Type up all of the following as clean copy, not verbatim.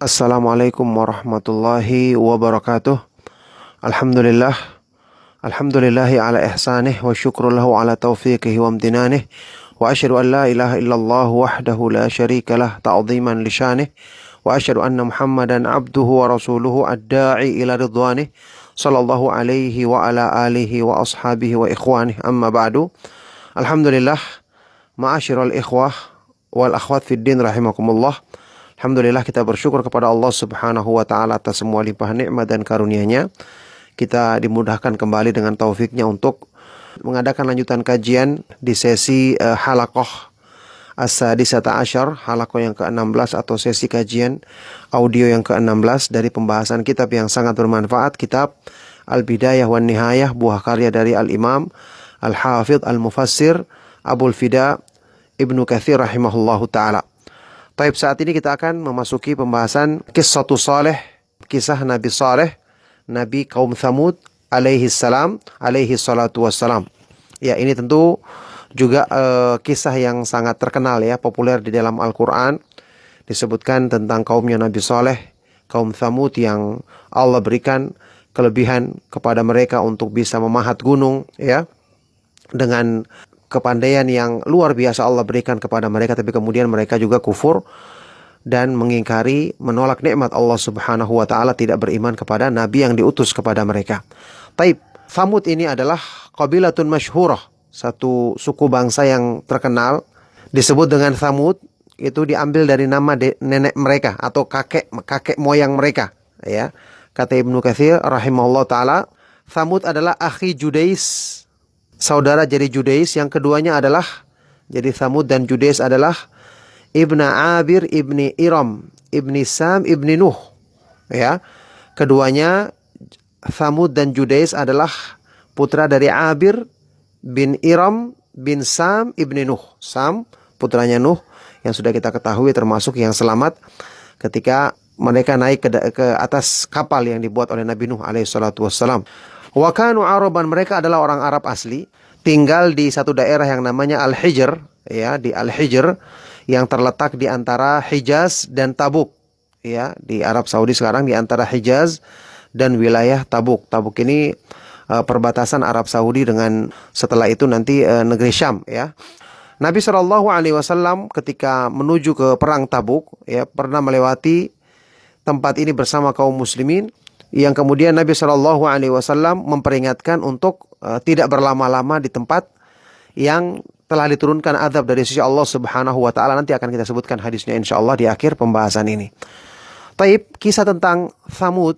Assalamualaikum warahmatullahi wabarakatuh. Alhamdulillah. Alhamdulillahi ala ihsanih wa syukru lahu ala taufiqihi wa amtinanih. Wa asyhadu an la ilaha illallah wahdahu la syarika lah ta'ziman li syanih. Wa asyhadu anna Muhammadan abduhu wa rasuluhu ad-da'i ila ridwanih. Sallallahu alaihi wa ala alihi wa ashabihi wa ikhwanih. Amma ba'du. Alhamdulillah. Ma'asyiral ikhwah wal akhwat fid din rahimakumullah. Alhamdulillah, kita bersyukur kepada Allah Subhanahu wa ta'ala atas semua limpahan nikmat dan karunia-Nya. Kita dimudahkan kembali dengan taufiknya untuk mengadakan lanjutan kajian di sesi halaqah as-sadisata asyar, halaqah yang ke-16 atau sesi kajian audio yang ke-16 dari pembahasan kitab yang sangat bermanfaat, kitab Al-Bidayah wan Nihayah, buah karya dari Al-Imam Al-Hafidh Al-Mufassir Abul Fida Ibnu Katsir rahimahullahu ta'ala. Taib, saat ini kita akan memasuki pembahasan kisah Saleh, kisah Nabi Saleh, Nabi kaum Tsamud alaihi salam, alaihi salatu wassalam. Ya, ini tentu juga kisah yang sangat terkenal ya, populer di dalam Al-Quran. Disebutkan tentang kaumnya Nabi Saleh, kaum Tsamud yang Allah berikan kelebihan kepada mereka untuk bisa memahat gunung ya, dengan kepandaian yang luar biasa Allah berikan kepada mereka, tapi kemudian mereka juga kufur dan mengingkari, menolak nikmat Allah Subhanahu wa ta'ala, tidak beriman kepada nabi yang diutus kepada mereka. Taib, Tsamud ini adalah qabilatun masyhurah, satu suku bangsa yang terkenal. Disebut dengan Tsamud itu diambil dari nama nenek mereka atau kakek moyang mereka ya. Kata Ibnu Katsir rahimahullah taala, Tsamud adalah akhi Judais, saudara jadi Judais. Yang keduanya adalah, jadi Tsamud dan Judais adalah Ibna Abir Ibni Iram Ibni Sam Ibni Nuh ya. Keduanya Tsamud dan Judais adalah putra dari Abir bin Iram bin Sam Ibni Nuh. Sam putranya Nuh yang sudah kita ketahui termasuk yang selamat ketika mereka naik ke atas kapal yang dibuat oleh Nabi Nuh alaihi salatu wassalam. Wa kanu Araban, mereka adalah orang Arab asli, tinggal di satu daerah yang namanya Al-Hijr ya, di Al-Hijr yang terletak di antara Hijaz dan Tabuk ya, di Arab Saudi sekarang, di antara Hijaz dan wilayah Tabuk. Tabuk ini perbatasan Arab Saudi dengan, setelah itu nanti negeri Syam ya. Nabi SAW ketika menuju ke perang Tabuk ya, pernah melewati tempat ini bersama kaum muslimin, yang kemudian Nabi SAW memperingatkan untuk tidak berlama-lama di tempat yang telah diturunkan azab dari sisi Allah Subhanahu wa ta'ala. Nanti akan kita sebutkan hadisnya insyaallah di akhir pembahasan ini. Taib, kisah tentang Tsamud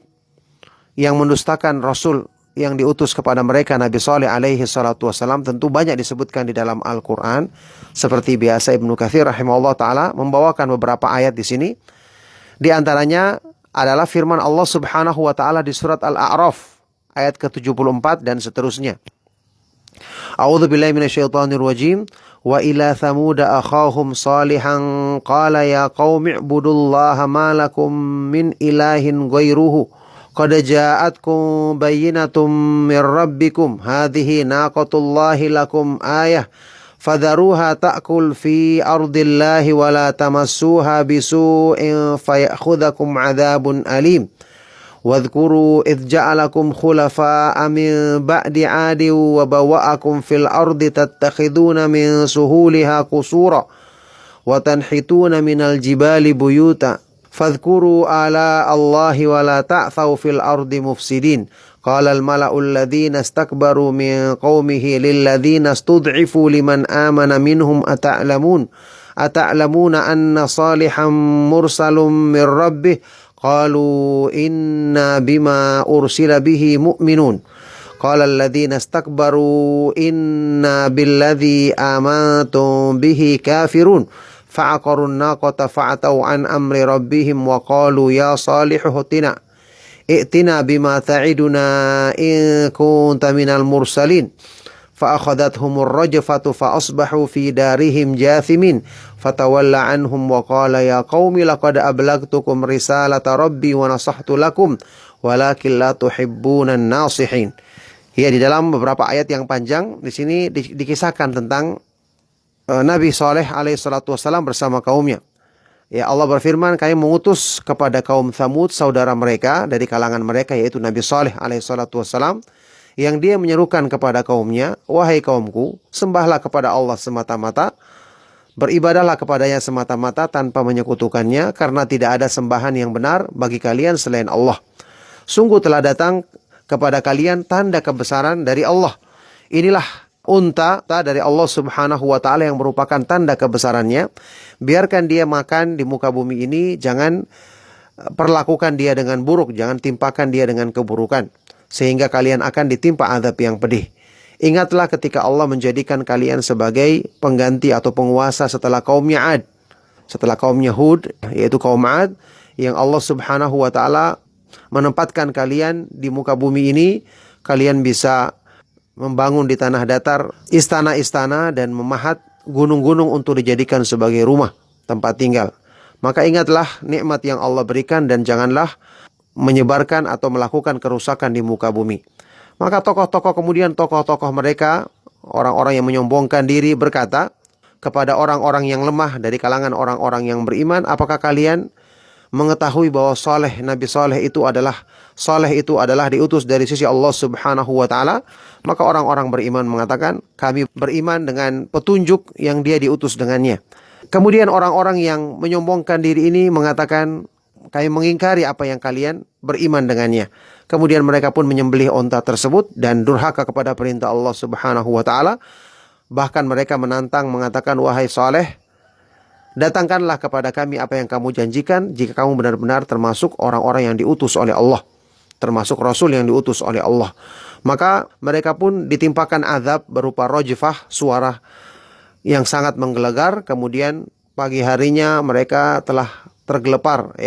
yang mendustakan Rasul yang diutus kepada mereka, Nabi Saleh alaihi salatu wassalam, tentu banyak disebutkan di dalam Al-Quran. Seperti biasa Ibnu Katsir rahimahullah ta'ala membawakan beberapa ayat di sini. Di antaranya adalah firman Allah Subhanahu wa ta'ala di surat Al-A'raf ayat ke-74 dan seterusnya. A'udzu billahi minasyaitonir rajim. Wa ila Tsamud akhahum Salihan qala ya qaumi ibudullaha ma lakum min ilahin ghairuhu qad ja'atkum bayyinatun mir rabbikum hadhihi naqatullahi lakum ayah fadharuha ta'kul fi ardillahi wa la tamassuha bisu'in fayakhudhakum 'adzabun alim. Wadhkuru idh ja'alakum khulafa'a min ba'di 'adin wa bawwa'akum fil ardi tattakhiduna min suhuliha qusura wa tanhituna minal jibali buyuta fadhkuru ala Allahi wa la ta'thaw fil ardi mufsidin. Qala al-mala'u alladhina istakbaru min qaumihi lilladhina istud'ifu liman amana minhum ata'lamuna anna Salihan mursalun min rabbih qalu inna bima ursila bihi mu'minun. Qala alladhina istakbaru inna billadhi amantum bihi kafirun. Fa'aqarun naqata fa'atau an amri rabbihim wa qalu ya Salihu i'tina bima ta'iduna in kunta minal mursalin. Fa'akhadathumur rajfatu fa'asbahu fi darihim jathimin. Fatawalla anhum wa qala ya qaumi laqad ablagtukum risalata rabbi wa nasahtu lakum walakin la tuhibbunan nasihin. Ya, di dalam beberapa ayat yang panjang di sini dikisahkan tentang Nabi Saleh alaihi salatu wassalam bersama kaumnya. Ya, Allah berfirman, kami mengutus kepada kaum Tsamud saudara mereka dari kalangan mereka, yaitu Nabi Saleh alaihissalatu wassalam, yang dia menyerukan kepada kaumnya, wahai kaumku, sembahlah kepada Allah semata-mata, beribadahlah kepadanya semata-mata tanpa menyekutukannya, karena tidak ada sembahan yang benar bagi kalian selain Allah. Sungguh telah datang kepada kalian tanda kebesaran dari Allah. Inilah unta dari Allah subhanahu wa ta'ala yang merupakan tanda kebesarannya. Biarkan dia makan di muka bumi ini, jangan perlakukan dia dengan buruk, jangan timpakan dia dengan keburukan, sehingga kalian akan ditimpa azab yang pedih. Ingatlah ketika Allah menjadikan kalian sebagai pengganti atau penguasa setelah kaumnya Ad, setelah kaumnya Hud, yaitu kaum Ad, yang Allah subhanahu wa ta'ala menempatkan kalian di muka bumi ini. Kalian bisa membangun di tanah datar istana-istana dan memahat gunung-gunung untuk dijadikan sebagai rumah tempat tinggal. Maka ingatlah nikmat yang Allah berikan dan janganlah menyebarkan atau melakukan kerusakan di muka bumi. Maka tokoh-tokoh mereka, orang-orang yang menyombongkan diri, berkata kepada orang-orang yang lemah dari kalangan orang-orang yang beriman, apakah kalian mengetahui bahwa Nabi Saleh itu adalah diutus dari sisi Allah subhanahu wa ta'ala? Maka orang-orang beriman mengatakan, kami beriman dengan petunjuk yang dia diutus dengannya. Kemudian orang-orang yang menyombongkan diri ini mengatakan, kami mengingkari apa yang kalian beriman dengannya. Kemudian mereka pun menyembelih onta tersebut dan durhaka kepada perintah Allah subhanahu wa ta'ala. Bahkan mereka menantang, mengatakan, wahai Saleh, datangkanlah kepada kami apa yang kamu janjikan jika kamu benar-benar termasuk orang-orang yang diutus oleh Allah, termasuk Rasul yang diutus oleh Allah. Maka mereka pun ditimpakan azab berupa rojfah, suara yang sangat menggelegar. Kemudian pagi harinya mereka telah tergelepar,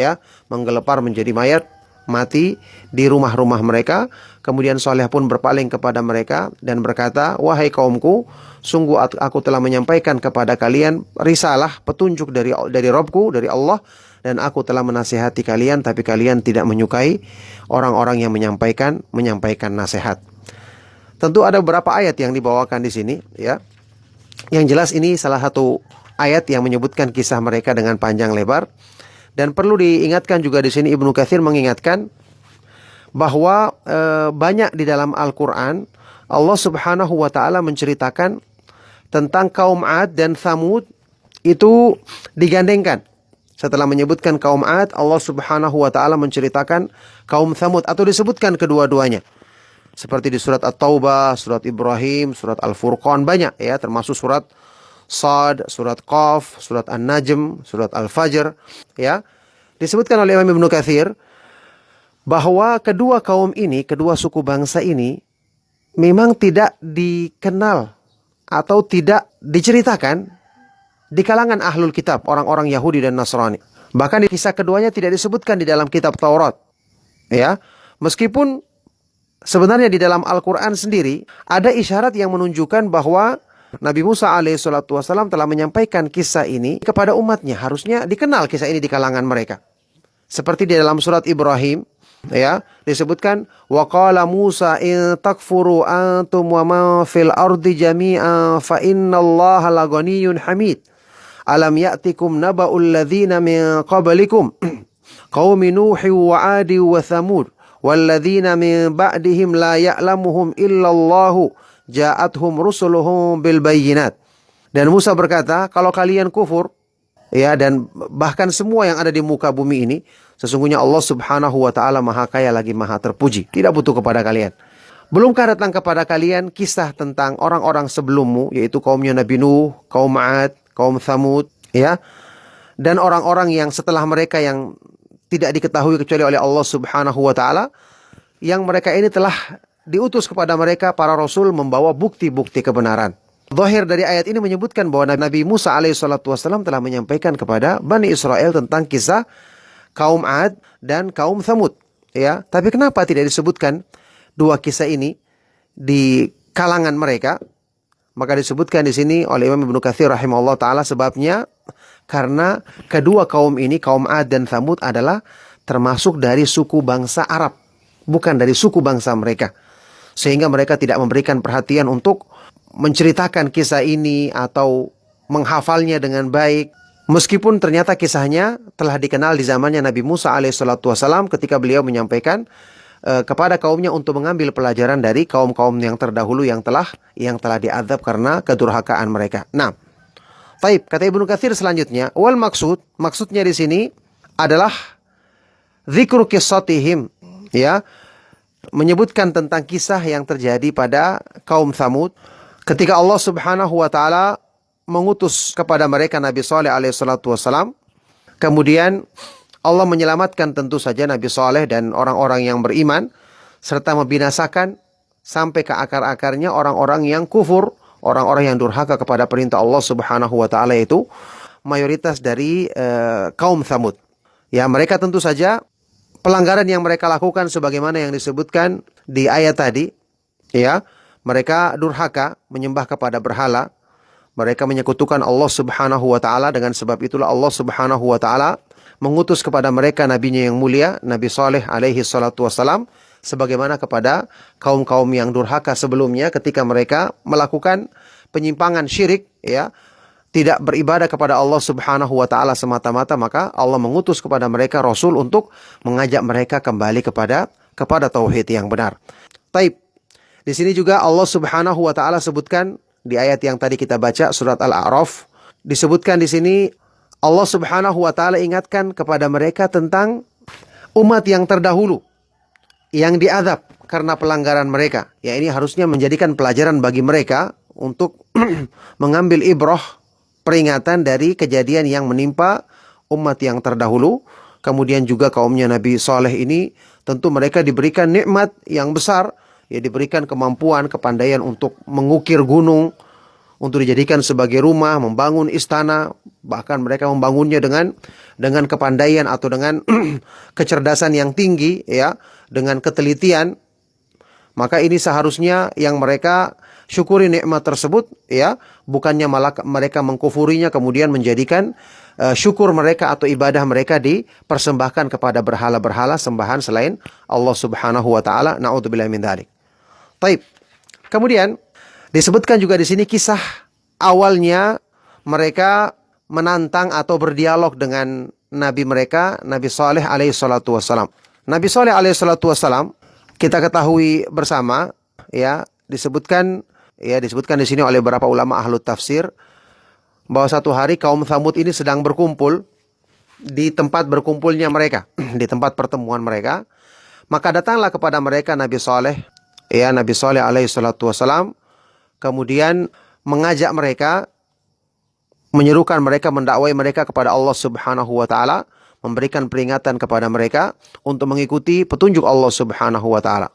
menggelepar menjadi mayat, mati di rumah-rumah mereka. Kemudian Saleh pun berpaling kepada mereka dan berkata, wahai kaumku, sungguh aku telah menyampaikan kepada kalian risalah, petunjuk dari Rabbku, dari Allah, dan aku telah menasihati kalian, tapi kalian tidak menyukai orang-orang yang menyampaikan nasihat. Tentu ada beberapa ayat yang dibawakan di sini, ya. Yang jelas ini salah satu ayat yang menyebutkan kisah mereka dengan panjang lebar. Dan perlu diingatkan juga di sini, Ibnu Katsir mengingatkan bahwa banyak di dalam Al-Quran Allah subhanahu wa ta'ala menceritakan tentang kaum Ad dan Tsamud itu digandengkan. Setelah menyebutkan kaum Ad, Allah subhanahu wa ta'ala menceritakan kaum Tsamud, atau disebutkan kedua-duanya. Seperti di surat At-Taubah, surat Ibrahim, surat Al-Furqan, banyak ya, termasuk surat Sad, surat Qaf, surat An-Najm, surat Al-Fajr, ya. Disebutkan oleh Imam Ibnu Katsir bahwa kedua kaum ini, kedua suku bangsa ini memang tidak dikenal atau tidak diceritakan di kalangan ahlul kitab, orang-orang Yahudi dan Nasrani. Bahkan di kisah keduanya tidak disebutkan di dalam kitab Taurat. Ya, meskipun sebenarnya di dalam Al-Quran sendiri ada isyarat yang menunjukkan bahwa Nabi Musa alaihissalatu wassalam telah menyampaikan kisah ini kepada umatnya. Harusnya dikenal kisah ini di kalangan mereka. Seperti di dalam surat Ibrahim, ya, disebutkan wa qala Musa in takfuru antum wa ma fil ardi jami'an fa innallaha laghaniyyun hamid. Alam ya'tikum naba'ul ladzina min qablikum qaumi nuhi wa 'adi wa thamud walladzina min ba'dihim la ya'lamuhum illallahu ja'athum rusuluhum bil bayyinat. Dan Musa berkata, kalau kalian kufur, ya, dan bahkan semua yang ada di muka bumi ini, sesungguhnya Allah subhanahu wa ta'ala maha kaya lagi maha terpuji, tidak butuh kepada kalian. Belumkah datang kepada kalian kisah tentang orang-orang sebelummu, yaitu kaumnya Nabi Nuh, kaum Ad, kaum Tsamud, ya, dan orang-orang yang setelah mereka yang tidak diketahui kecuali oleh Allah subhanahu wa ta'ala, yang mereka ini telah diutus kepada mereka para rasul membawa bukti-bukti kebenaran. Zahir dari ayat ini menyebutkan bahwa Nabi Musa alaihissalatu wassalam telah menyampaikan kepada Bani Israel tentang kisah kaum Ad dan kaum Tsamud, ya. Tapi kenapa tidak disebutkan dua kisah ini di kalangan mereka? Maka disebutkan di sini oleh Imam Ibnu Katsir rahimahullah taala, sebabnya karena kedua kaum ini, kaum Ad dan Tsamud, adalah termasuk dari suku bangsa Arab, bukan dari suku bangsa mereka. Sehingga mereka tidak memberikan perhatian untuk menceritakan kisah ini atau menghafalnya dengan baik, Meskipun ternyata kisahnya telah dikenal di zamannya Nabi Musa alaihissalatu wassalam ketika beliau menyampaikan kepada kaumnya untuk mengambil pelajaran dari kaum-kaum yang terdahulu yang telah diazab karena kedurhakaan mereka. Nah, taib, kata Ibnu Katsir selanjutnya, wal maksudnya di sini adalah dzikru qissatihim, ya, menyebutkan tentang kisah yang terjadi pada kaum Tsamud ketika Allah Subhanahu wa taala mengutus kepada mereka Nabi Saleh alaihissalatu wassalam. Kemudian Allah menyelamatkan tentu saja Nabi Saleh dan orang-orang yang beriman, serta membinasakan sampai ke akar-akarnya orang-orang yang kufur, orang-orang yang durhaka kepada perintah Allah Subhanahu wa taala, itu mayoritas dari kaum Tsamud. Ya, mereka tentu saja pelanggaran yang mereka lakukan sebagaimana yang disebutkan di ayat tadi, ya, mereka durhaka, menyembah kepada berhala. Mereka menyekutukan Allah Subhanahu wa taala. Dengan sebab itulah Allah Subhanahu wa taala mengutus kepada mereka nabinya yang mulia, Nabi Saleh alaihi salatu wassalam, sebagaimana kepada kaum-kaum yang durhaka sebelumnya ketika mereka melakukan penyimpangan syirik, ya, tidak beribadah kepada Allah Subhanahu wa taala semata-mata, maka Allah mengutus kepada mereka rasul untuk mengajak mereka kembali kepada tauhid yang benar. Taib. Di sini juga Allah Subhanahu wa taala sebutkan di ayat yang tadi kita baca, surat Al-A'raf, disebutkan di sini Allah Subhanahu wa taala ingatkan kepada mereka tentang umat yang terdahulu yang diazab karena pelanggaran mereka. Ya, ini harusnya menjadikan pelajaran bagi mereka untuk mengambil ibrah, peringatan dari kejadian yang menimpa umat yang terdahulu. Kemudian juga kaumnya Nabi Saleh ini tentu mereka diberikan nikmat yang besar, ya, diberikan kemampuan, kepandaian untuk mengukir gunung, untuk dijadikan sebagai rumah, membangun istana, bahkan mereka membangunnya dengan kepandaian atau dengan kecerdasan yang tinggi, ya, dengan ketelitian. Maka ini seharusnya yang mereka syukuri nikmat tersebut, ya, bukannya malah mereka mengkufurinya kemudian menjadikan syukur mereka atau ibadah mereka dipersembahkan kepada berhala-berhala sembahan selain Allah Subhanahu wa taala. Na'udzubillahi min dzalik. Taib. Kemudian disebutkan juga di sini kisah awalnya mereka menantang atau berdialog dengan nabi mereka, Nabi Saleh alaihi salatu wassalam. Nabi Saleh alaihi salatu wassalam, kita ketahui bersama, ya, disebutkan di sini oleh beberapa ulama ahlu tafsir bahwa satu hari kaum Tsamud ini sedang berkumpul di tempat berkumpulnya mereka, di tempat pertemuan mereka. Maka datanglah kepada mereka Nabi Saleh, ya, Nabi Saleh alaihi salatu wassalam, kemudian mengajak mereka, menyerukan mereka, mendakwai mereka kepada Allah Subhanahu wa taala, memberikan peringatan kepada mereka untuk mengikuti petunjuk Allah Subhanahu wa taala.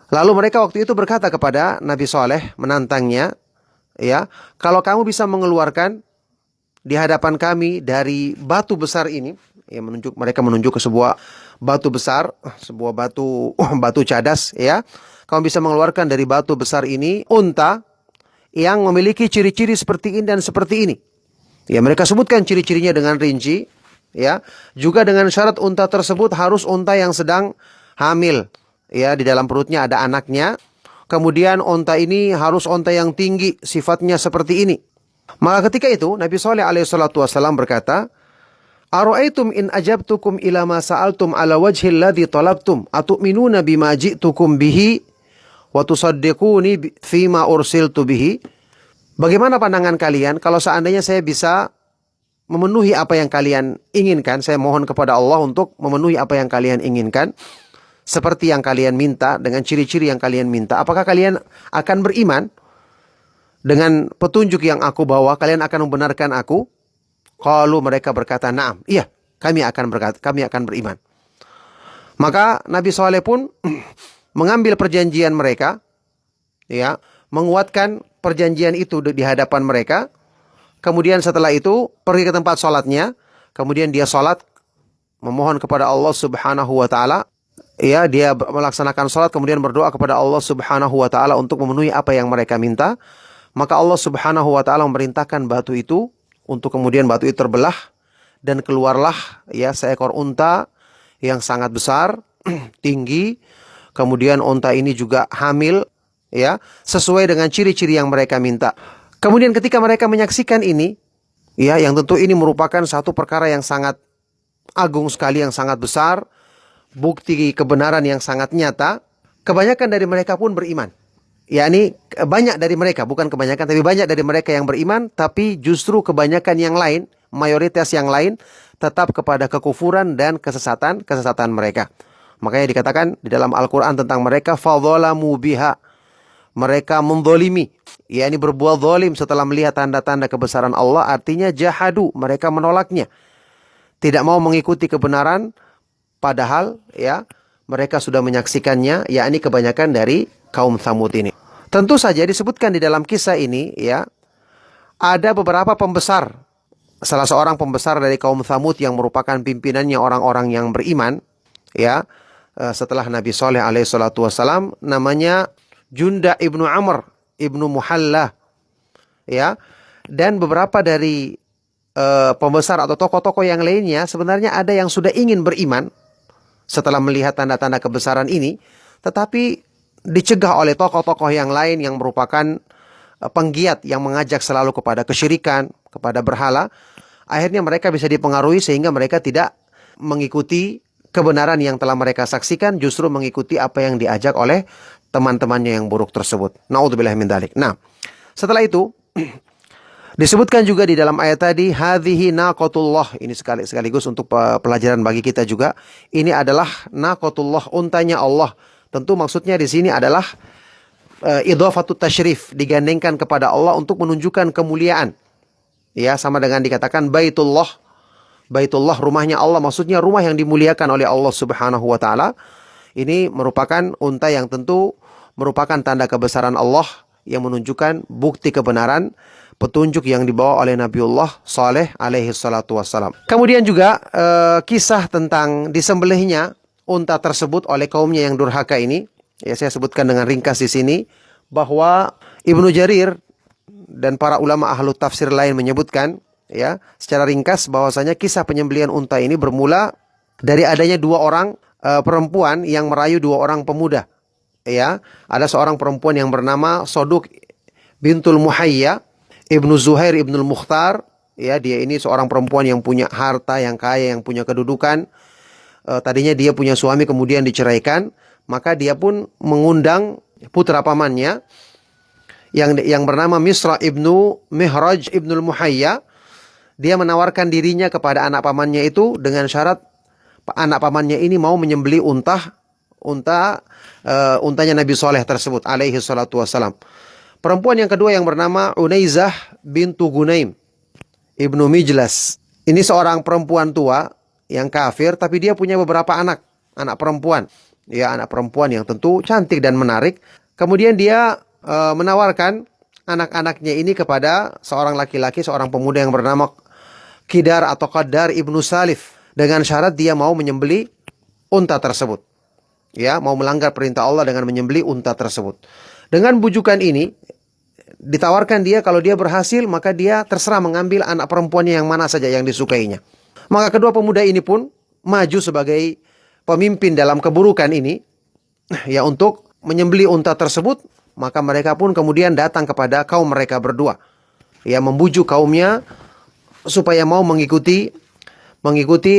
Lalu mereka waktu itu berkata kepada Nabi Saleh, menantangnya, ya, kalau kamu bisa mengeluarkan di hadapan kami dari batu besar ini, ya, mereka menunjuk ke sebuah batu besar, sebuah batu cadas, ya. Kamu bisa mengeluarkan dari batu besar ini unta yang memiliki ciri-ciri seperti ini dan seperti ini. Ya, mereka sebutkan ciri-cirinya dengan rinci, ya. Juga dengan syarat unta tersebut harus unta yang sedang hamil, ya, di dalam perutnya ada anaknya. Kemudian unta ini harus unta yang tinggi, sifatnya seperti ini. Maka ketika itu Nabi Saleh alaihi salatu wasallam berkata, "Ara'aitum in ajabtukum ila ma sa'altum ala wajhil ladzi talabtum atu'minuna bima ji'tukum bihi wa tusaddiquni fima ursiltu bihi?" Bagaimana pandangan kalian kalau seandainya saya bisa memenuhi apa yang kalian inginkan? Saya mohon kepada Allah untuk memenuhi apa yang kalian inginkan, seperti yang kalian minta, dengan ciri-ciri yang kalian minta. Apakah kalian akan beriman dengan petunjuk yang aku bawa? Kalian akan membenarkan aku? Qalu, mereka berkata, "Na'am." Iya, kami akan beriman. Maka Nabi Saleh pun mengambil perjanjian mereka, ya, menguatkan perjanjian itu di hadapan mereka. Kemudian setelah itu pergi ke tempat sholatnya, kemudian dia sholat, memohon kepada Allah Subhanahu wa taala, ya, dia melaksanakan sholat kemudian berdoa kepada Allah Subhanahu wa taala untuk memenuhi apa yang mereka minta. Maka Allah Subhanahu wa taala memerintahkan batu itu untuk kemudian batu itu terbelah dan keluarlah, ya, seekor unta yang sangat besar, tinggi. Kemudian unta ini juga hamil, ya, sesuai dengan ciri-ciri yang mereka minta. Kemudian ketika mereka menyaksikan ini, Ya, yang tentu ini merupakan satu perkara yang sangat agung sekali, yang sangat besar, bukti kebenaran yang sangat nyata. Kebanyakan dari mereka pun beriman. Yakni banyak dari mereka, bukan kebanyakan, tapi banyak dari mereka yang beriman, tapi justru kebanyakan yang lain, mayoritas yang lain, tetap kepada kekufuran dan kesesatan mereka. Makanya dikatakan di dalam Al-Quran tentang mereka, fadzalamu biha. Mereka menzolimi, yakni berbuat zalim setelah melihat tanda-tanda kebesaran Allah, artinya jahadu, mereka menolaknya. Tidak mau mengikuti kebenaran, padahal ya mereka sudah menyaksikannya, yakni kebanyakan dari kaum Tsamud ini. Tentu saja disebutkan di dalam kisah ini ya, ada beberapa pembesar. Salah seorang pembesar dari kaum Tsamud yang merupakan pimpinannya orang-orang yang beriman ya, setelah Nabi Saleh alaihi salatu wasalam, namanya Junda ibnu Amr ibnu Muhalla ya. Dan beberapa dari pembesar atau tokoh-tokoh yang lainnya sebenarnya ada yang sudah ingin beriman setelah melihat tanda-tanda kebesaran ini, tetapi dicegah oleh tokoh-tokoh yang lain yang merupakan penggiat yang mengajak selalu kepada kesyirikan, kepada berhala. Akhirnya mereka bisa dipengaruhi sehingga mereka tidak mengikuti kebenaran yang telah mereka saksikan, justru mengikuti apa yang diajak oleh teman-temannya yang buruk tersebut. Na'udzubillah min dzalik. Nah, setelah itu disebutkan juga di dalam ayat tadi, hadhihi naqatullah. Ini sekaligus untuk pelajaran bagi kita juga. Ini adalah naqatullah, untanya Allah. Tentu maksudnya di sini adalah idhafatut tasyrif, digandengkan kepada Allah untuk menunjukkan kemuliaan. Ya, sama dengan dikatakan Baitullah. Baitullah, rumahnya Allah, maksudnya rumah yang dimuliakan oleh Allah Subhanahu wa taala. Ini merupakan unta yang tentu merupakan tanda kebesaran Allah yang menunjukkan bukti kebenaran petunjuk yang dibawa oleh Nabiullah Saleh alaihi salatu wassalam. Kemudian juga kisah tentang disembelihnya unta tersebut oleh kaumnya yang durhaka ini. Ya, saya sebutkan dengan ringkas di sini bahwa Ibnu Jarir dan para ulama ahlu tafsir lain menyebutkan ya secara ringkas bahwasanya kisah penyembelihan unta ini bermula dari adanya dua orang perempuan yang merayu dua orang pemuda. Ya, ada seorang perempuan yang bernama Soduk bintul Muhayya, Ibnu Zuhair Ibnul Mukhtar. Ya, dia ini seorang perempuan yang punya harta, yang kaya, yang punya kedudukan. Tadinya dia punya suami kemudian diceraikan, maka dia pun mengundang putra pamannya yang bernama Misra ibnu Mihraj ibnul Muhayya. Dia menawarkan dirinya kepada anak pamannya itu dengan syarat anak pamannya ini mau menyembelih untanya Nabi Saleh tersebut alaihi salatu wassalam. Perempuan yang kedua yang bernama Unaizah bintu Gunaim ibnu Mijlas. Ini seorang perempuan tua yang kafir, tapi dia punya beberapa anak perempuan. Ya, anak perempuan yang tentu cantik dan menarik. Kemudian dia menawarkan anak-anaknya ini kepada seorang laki-laki, seorang pemuda yang bernama Qidar atau Qadar ibnu Salif, dengan syarat dia mau menyembelih unta tersebut. Ya, mau melanggar perintah Allah dengan menyembelih unta tersebut. Dengan bujukan ini ditawarkan dia kalau dia berhasil maka dia terserah mengambil anak perempuannya yang mana saja yang disukainya. Maka kedua pemuda ini pun maju sebagai pemimpin dalam keburukan ini ya untuk menyembelih unta tersebut. Maka mereka pun kemudian datang kepada kaum mereka berdua. Ya, membujuk kaumnya supaya mau mengikuti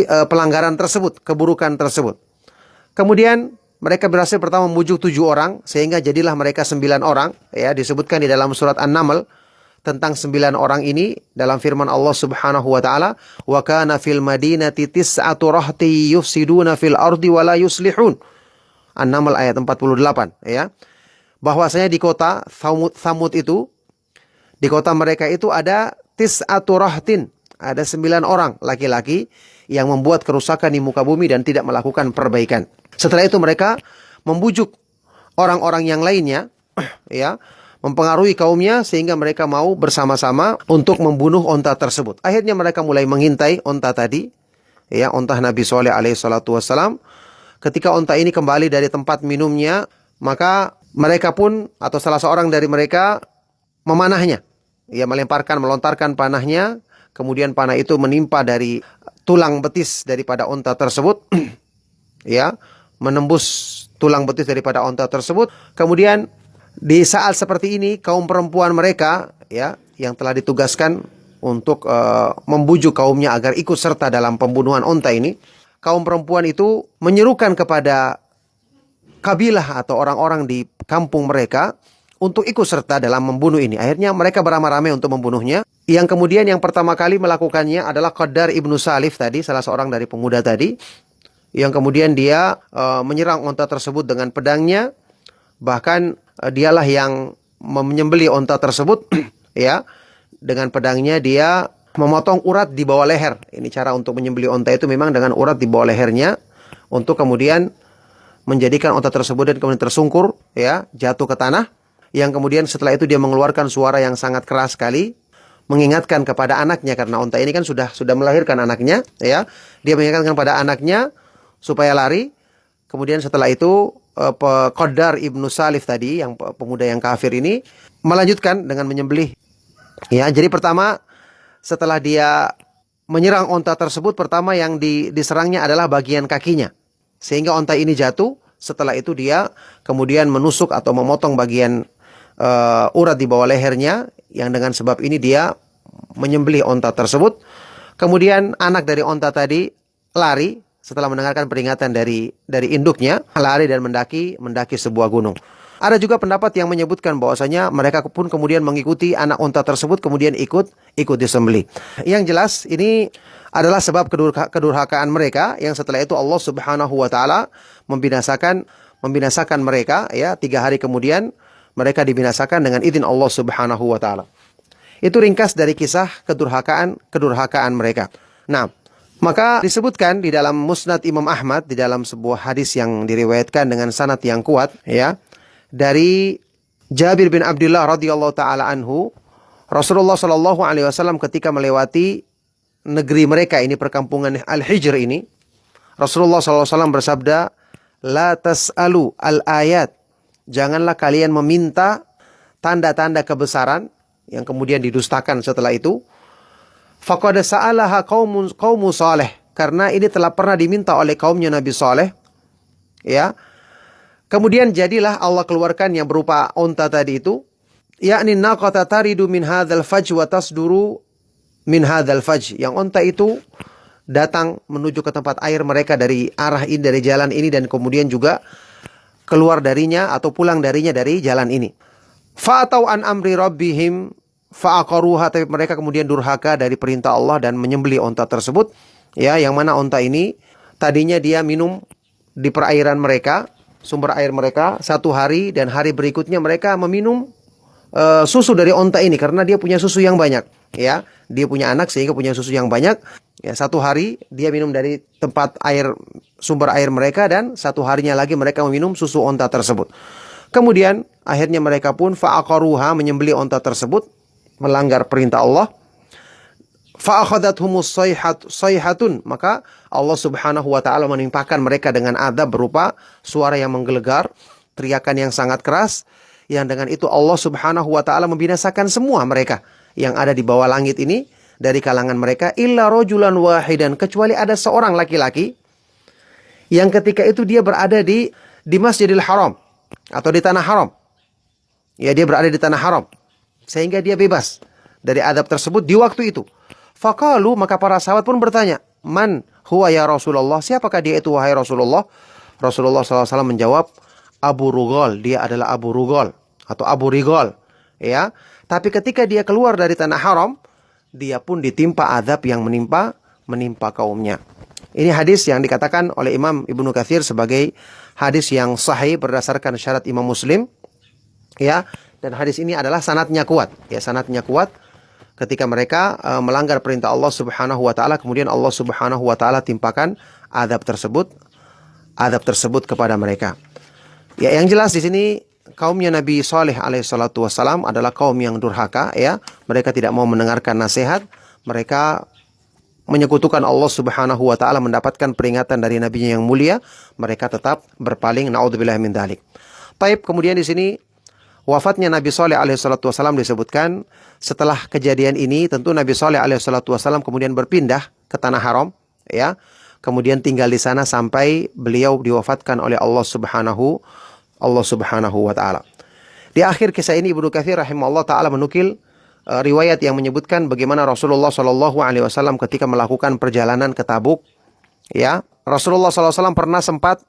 pelanggaran tersebut, keburukan tersebut. Kemudian mereka berhasil pertama membujuk 7 orang sehingga jadilah mereka 9 orang. Ya, disebutkan di dalam surat An-Naml tentang 9 orang ini dalam firman Allah Subhanahu wa taala, "Wa kana fil madinati tis'atu rahti yufsiduna fil ardi wa la yuslihun." An-Naml ayat 48 ya. Bahwasanya di kota Tsamud itu, di kota mereka itu ada tis'atu rahtin, ada 9 orang laki-laki yang membuat kerusakan di muka bumi dan tidak melakukan perbaikan. Setelah itu mereka membujuk orang-orang yang lainnya ya, mempengaruhi kaumnya sehingga mereka mau bersama-sama untuk membunuh onta tersebut. Akhirnya mereka mulai mengintai onta tadi, ya, onta Nabi Saleh alaihi salatu wassalam. Ketika onta ini kembali dari tempat minumnya, maka mereka pun atau salah seorang dari mereka memanahnya. Ya, melontarkan panahnya, kemudian panah itu menimpa dari tulang betis daripada onta tersebut. Ya, menembus tulang betis daripada onta tersebut. Kemudian di saat seperti ini kaum perempuan mereka ya yang telah ditugaskan membujuk kaumnya agar ikut serta dalam pembunuhan onta ini. Kaum perempuan itu menyerukan kepada kabilah atau orang-orang di kampung mereka untuk ikut serta dalam membunuh ini. Akhirnya mereka beramai-ramai untuk membunuhnya. Yang kemudian yang pertama kali melakukannya adalah Qaddar ibnu Salif tadi, salah seorang dari pemuda tadi. Yang kemudian dia menyerang onta tersebut dengan pedangnya. Bahkan dialah yang menyembelih onta tersebut ya. Dengan pedangnya dia memotong urat di bawah leher. Ini cara untuk menyembelih onta itu memang dengan urat di bawah lehernya, untuk kemudian menjadikan onta tersebut dan kemudian tersungkur ya, jatuh ke tanah. Yang kemudian setelah itu dia mengeluarkan suara yang sangat keras sekali, mengingatkan kepada anaknya, karena onta ini kan sudah melahirkan anaknya ya. Dia mengingatkan kepada anaknya supaya lari. Kemudian setelah itu Qaddar ibnu Salif tadi, yang pemuda yang kafir ini, melanjutkan dengan menyembelih. Ya, jadi pertama setelah dia menyerang onta tersebut, pertama yang diserangnya adalah bagian kakinya, sehingga onta ini jatuh. Setelah itu dia kemudian menusuk atau memotong bagian urat di bawah lehernya, yang dengan sebab ini dia menyembelih onta tersebut. Kemudian anak dari onta tadi lari setelah mendengarkan peringatan dari induknya, lari dan mendaki sebuah gunung. Ada juga pendapat yang menyebutkan bahwasanya mereka pun kemudian mengikuti anak onta tersebut, kemudian ikut disembelih. Yang jelas ini adalah sebab kedurhakaan mereka, yang setelah itu Allah Subhanahu wa taala membinasakan mereka ya. 3 hari kemudian mereka dibinasakan dengan izin Allah Subhanahu wa taala. Itu ringkas dari kisah kedurhakaan mereka. Nah, maka disebutkan di dalam Musnad Imam Ahmad, di dalam sebuah hadis yang diriwayatkan dengan sanad yang kuat ya, dari Jabir bin Abdullah radhiyallahu taala anhu, Rasulullah sallallahu alaihi wasallam ketika melewati negeri mereka ini, perkampungan Al-Hijr ini, Rasulullah sallallahu alaihi wasallam bersabda, "La tas'alu al-ayat." Janganlah kalian meminta tanda-tanda kebesaran yang kemudian didustakan setelah itu. Faqad sa'alaha qaumu saleh, karena ini telah pernah diminta oleh kaumnya Nabi Saleh. Ya. Kemudian jadilah Allah keluarkan yang berupa onta tadi itu, yakni naqata taridu min hadzal faj wa tasduru min hadzal faj. Yang onta itu datang menuju ke tempat air mereka dari arah ini, dari jalan ini, dan kemudian juga keluar darinya atau pulang darinya dari jalan ini. Fa'atau an amri rabbihim fa'aqaruha, tapi mereka kemudian durhaka dari perintah Allah dan menyembelih onta tersebut. Ya, yang mana onta ini tadinya dia minum di perairan mereka, sumber air mereka, 1 hari, dan hari berikutnya mereka meminum susu dari onta ini karena dia punya susu yang banyak. Ya, dia punya anak sehingga punya susu yang banyak. Ya, 1 hari dia minum dari tempat air, sumber air mereka, dan 1 harinya lagi mereka meminum susu onta tersebut. Kemudian akhirnya mereka pun fa'aqaruha, menyembelih onta tersebut, melanggar perintah Allah. Fa'akhadhathumus sayhatun, maka Allah Subhanahu wa taala menimpakan mereka dengan adab berupa suara yang menggelegar, teriakan yang sangat keras, yang dengan itu Allah Subhanahu wa taala membinasakan semua mereka yang ada di bawah langit ini dari kalangan mereka, illa rajulan wahidan, kecuali ada seorang laki-laki yang ketika itu dia berada di Masjidil Haram atau di tanah haram. Ya, dia berada di tanah haram sehingga dia bebas dari adab tersebut di waktu itu. Faqalu, maka para sahabat pun bertanya, "Man huwa ya Rasulullah?" Siapakah dia itu wahai Rasulullah? Rasulullah SAW menjawab, "Abu Rughal." Dia adalah Abu Rughal atau Abu Righal. Ya, tapi ketika dia keluar dari tanah haram, dia pun ditimpa azab yang menimpa kaumnya. Ini hadis yang dikatakan oleh Imam Ibnu Katsir sebagai hadis yang sahih berdasarkan syarat Imam Muslim. Ya, dan hadis ini adalah sanadnya kuat. Ya, sanadnya kuat. Ketika mereka melanggar perintah Allah Subhanahu wa taala, kemudian Allah Subhanahu wa taala timpakan azab tersebut kepada mereka. Ya, yang jelas di sini kaumnya Nabi Saleh alaihi salatu wasalam adalah kaum yang durhaka ya. Mereka tidak mau mendengarkan nasihat, mereka menyekutukan Allah Subhanahu wa taala, mendapatkan peringatan dari nabinya yang mulia, mereka tetap berpaling, naudzubillah min dzalik. Taib, kemudian di sini wafatnya Nabi Saleh alaihi salatu wasalam disebutkan. Setelah kejadian ini tentu Nabi Saleh alaihi salatu wasalam kemudian berpindah ke tanah haram ya. Kemudian tinggal di sana sampai beliau diwafatkan oleh Allah Subhanahu wa taala. Di akhir kisah ini Ibnu Katsir rahimahullah taala menukil riwayat yang menyebutkan bagaimana Rasulullah Shallallahu Alaihi Wasallam ketika melakukan perjalanan ke Tabuk, ya, Rasulullah SAW pernah sempat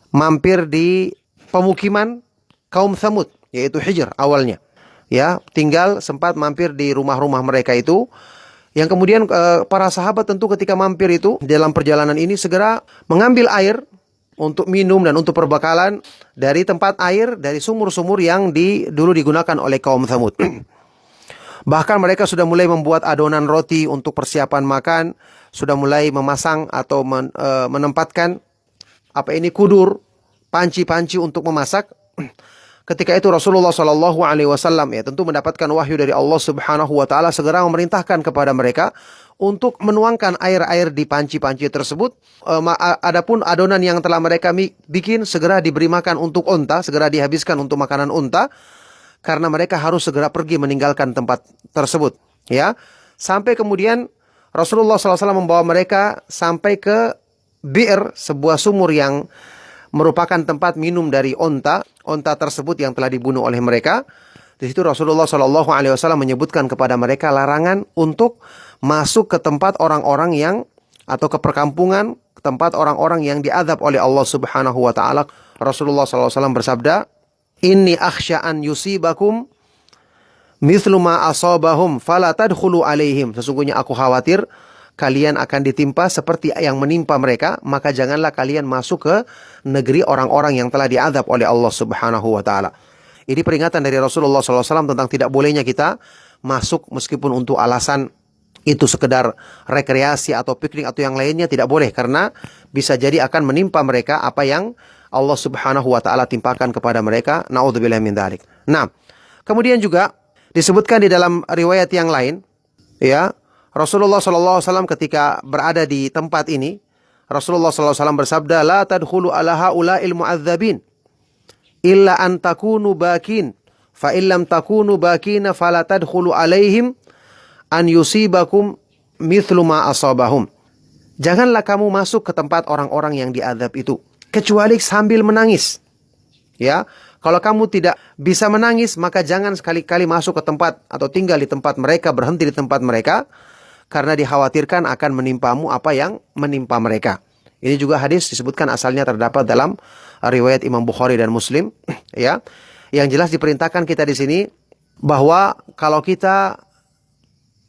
mampir di pemukiman kaum Tsamud, yaitu Hijr awalnya, ya, tinggal sempat mampir di rumah-rumah mereka itu. Yang kemudian para sahabat tentu ketika mampir itu dalam perjalanan ini segera mengambil air untuk minum dan untuk perbekalan dari tempat air dari sumur-sumur yang dulu digunakan oleh kaum Tsamud. Bahkan mereka sudah mulai membuat adonan roti untuk persiapan makan, sudah mulai memasang atau menempatkan kudur, panci-panci untuk memasak. Ketika itu Rasulullah Shallallahu Alaihi Wasallam ya tentu mendapatkan wahyu dari Allah Subhanahu Wa Taala, segera memerintahkan kepada mereka untuk menuangkan air-air di panci-panci tersebut. Adapun adonan yang telah mereka bikin segera diberi makan untuk unta, segera dihabiskan untuk makanan unta. Karena mereka harus segera pergi meninggalkan tempat tersebut, ya. Sampai kemudian Rasulullah SAW membawa mereka sampai ke bi'r, sebuah sumur yang merupakan tempat minum dari onta tersebut yang telah dibunuh oleh mereka. Di situ Rasulullah SAW menyebutkan kepada mereka larangan untuk masuk ke tempat orang-orang yang atau ke perkampungan, ke tempat orang-orang yang diazab oleh Allah Subhanahu Wa Taala. Rasulullah SAW bersabda, Inni akhsha an yusibakum mithlu ma asabahum fala tadkhulu alaihim. Sesungguhnya aku khawatir kalian akan ditimpa seperti yang menimpa mereka, maka janganlah kalian masuk ke negeri orang-orang yang telah diazab oleh Allah Subhanahu Wa Taala. Ini peringatan dari Rasulullah SAW tentang tidak bolehnya kita masuk meskipun untuk alasan itu sekedar rekreasi atau piknik atau yang lainnya, tidak boleh, karena bisa jadi akan menimpa mereka apa yang Allah Subhanahu Wa Taala timpakan kepada mereka. Na'udzubillah min dzalik. Nah, kemudian juga disebutkan di dalam riwayat yang lain, ya, Rasulullah SAW ketika berada di tempat ini, Rasulullah SAW bersabda, La tadkhulu ala haula'il mu'adzabin illa an takunu bakin, fa illam takunu bakina fala tadkhulu alaihim an yusibakum mithlu ma asabahum. Janganlah kamu masuk ke tempat orang-orang yang diazab itu kecuali sambil menangis. Ya, kalau kamu tidak bisa menangis, maka jangan sekali-kali masuk ke tempat atau tinggal di tempat mereka, berhenti di tempat mereka, karena dikhawatirkan akan menimpamu apa yang menimpa mereka. Ini juga hadis disebutkan asalnya terdapat dalam riwayat Imam Bukhari dan Muslim. Ya, yang jelas diperintahkan kita di sini bahwa kalau kita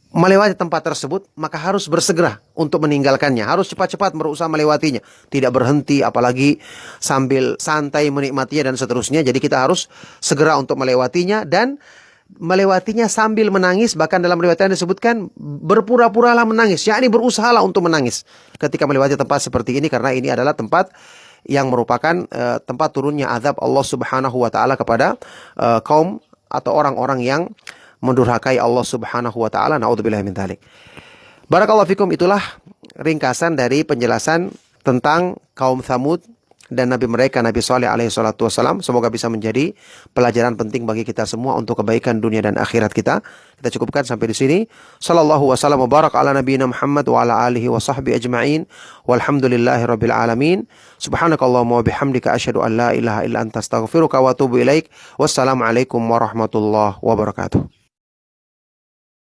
melewati tempat tersebut, maka harus bersegera untuk meninggalkannya. Harus cepat-cepat berusaha melewatinya. Tidak berhenti, apalagi sambil santai menikmatinya dan seterusnya. Jadi kita harus segera untuk melewatinya, dan melewatinya sambil menangis. Bahkan dalam riwayat yang disebutkan, berpura-puralah menangis, yakni berusahalah untuk menangis ketika melewati tempat seperti ini, karena ini adalah tempat yang merupakan tempat turunnya azab Allah Subhanahu Wa Taala kepada kaum atau orang-orang yang mendurhakai Allah Subhanahu Wa Taala. Na'udzubillah min dzalik. Barakallahu fikum. Itulah ringkasan dari penjelasan tentang kaum Tsamud dan nabi mereka, Nabi Shalih alaihi salatu wassalam. Semoga bisa menjadi pelajaran penting bagi kita semua untuk kebaikan dunia dan akhirat kita. Kita cukupkan sampai di sini. Sallallahu wasallam wa barak ala nabiyina Muhammad wa ala alihi wa sahbihi ajma'in. Walhamdulillahi rabbil alamin. Subhanakallahumma wa bihamdika asyhadu an la ilaha illa anta astaghfiruka wa atubu ilaik. Wassalamualaikum warahmatullahi wabarakatuh.